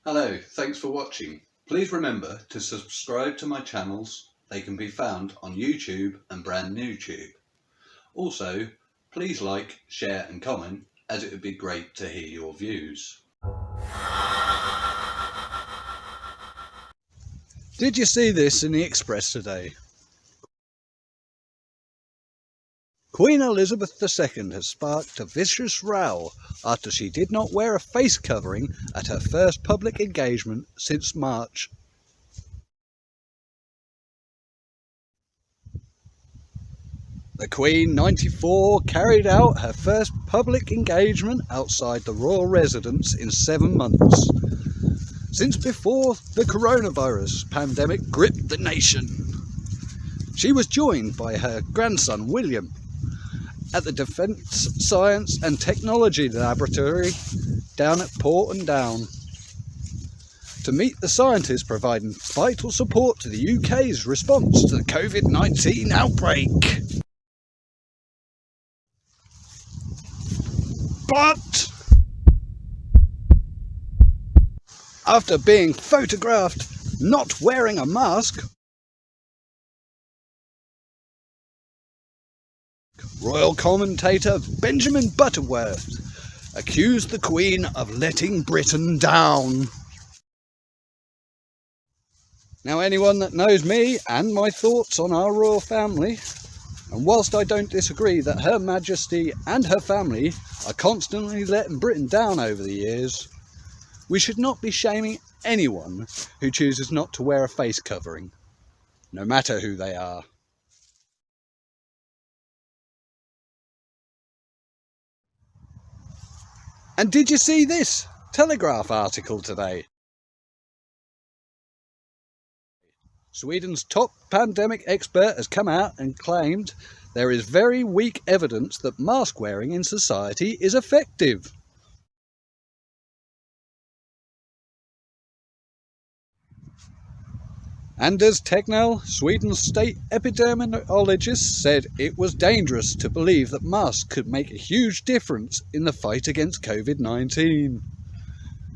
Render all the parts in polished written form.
Hello, thanks for watching. Please remember to subscribe to my channels. They can be found on YouTube and Brand New Tube. Also, please like, share and comment, as it would be great to hear your views. Did you see this in the Express today? Queen Elizabeth II has sparked a vicious row after she did not wear a face covering at her first public engagement since March. The Queen, 94, carried out her first public engagement outside the royal residence in 7 months, since before the coronavirus pandemic gripped the nation. She was joined by her grandson William at the Defence Science and Technology Laboratory down at Porton Down to meet the scientists providing vital support to the UK's response to the COVID-19 outbreak. But after being photographed not wearing a mask, royal commentator Benjamin Butterworth accused the Queen of letting Britain down. Now, anyone that knows me and my thoughts on our royal family, and whilst I don't disagree that Her Majesty and her family are constantly letting Britain down over the years, we should not be shaming anyone who chooses not to wear a face covering, no matter who they are. And did you see this Telegraph article today? Sweden's top pandemic expert has come out and claimed there is very weak evidence that mask wearing in society is effective. Anders Tegnell, Sweden's state epidemiologist, said it was dangerous to believe that masks could make a huge difference in the fight against COVID-19.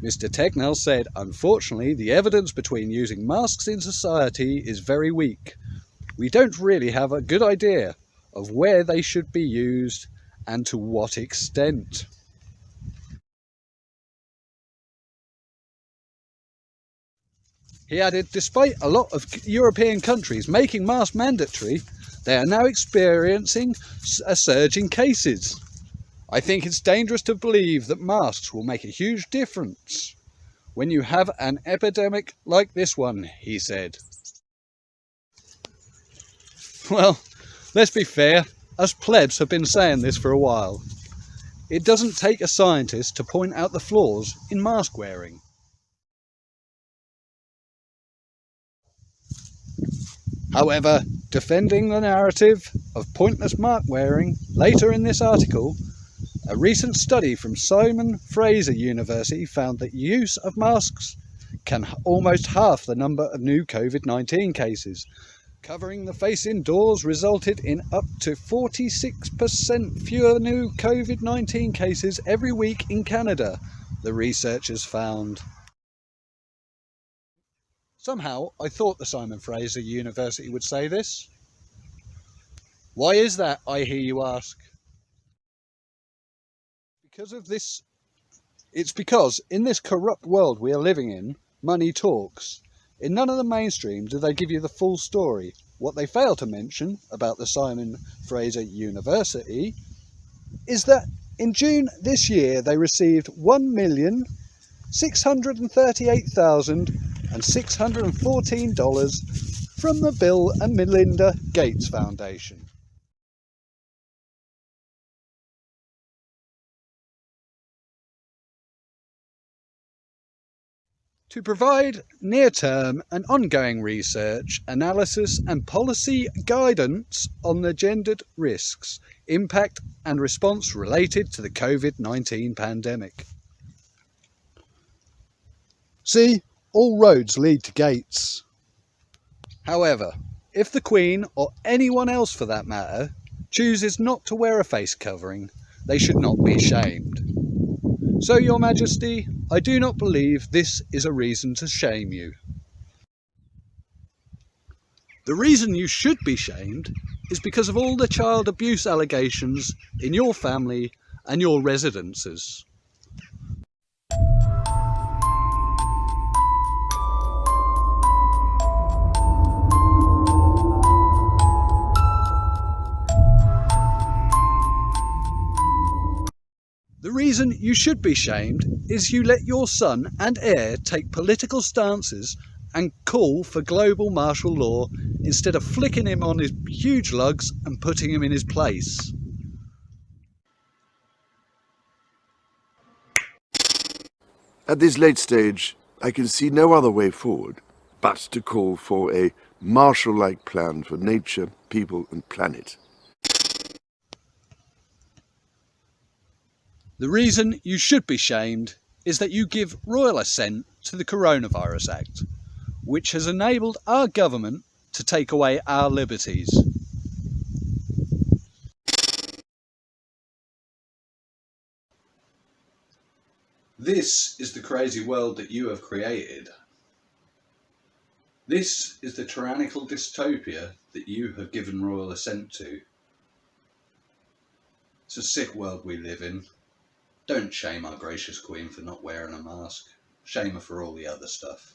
Mr. Tegnell said, unfortunately, the evidence between using masks in society is very weak. We don't really have a good idea of where they should be used and to what extent. He added, despite a lot of European countries making masks mandatory, they are now experiencing a surge in cases. I think it's dangerous to believe that masks will make a huge difference when you have an epidemic like this one, he said. Well, let's be fair, us plebs have been saying this for a while. It doesn't take a scientist to point out the flaws in mask wearing. However, defending the narrative of pointless mask wearing, later in this article, a recent study from Simon Fraser University found that use of masks can almost halve the number of new COVID-19 cases. Covering the face indoors resulted in up to 46% fewer new COVID-19 cases every week in Canada, the researchers found. Somehow, I thought the Simon Fraser University would say this. Why is that, I hear you ask? It's because in this corrupt world we are living in, money talks. In none of the mainstream do they give you the full story. What they fail to mention about the Simon Fraser University is that in June this year they received $1,638,614 from the Bill and Melinda Gates Foundation. To provide near-term and ongoing research, analysis and policy guidance on the gendered risks, impact and response related to the COVID-19 pandemic. See, all roads lead to Gates. However, if the Queen, or anyone else for that matter, chooses not to wear a face covering, they should not be shamed. So, Your Majesty, I do not believe this is a reason to shame you. The reason you should be shamed is because of all the child abuse allegations in your family and your residences. The reason you should be shamed is you let your son and heir take political stances and call for global martial law instead of flicking him on his huge lugs and putting him in his place. At this late stage, I can see no other way forward but to call for a Marshall-like plan for nature, people and planet. The reason you should be shamed is that you give royal assent to the Coronavirus Act, which has enabled our government to take away our liberties. This is the crazy world that you have created. This is the tyrannical dystopia that you have given royal assent to. It's a sick world we live in. Don't shame our gracious Queen for not wearing a mask. Shame her for all the other stuff.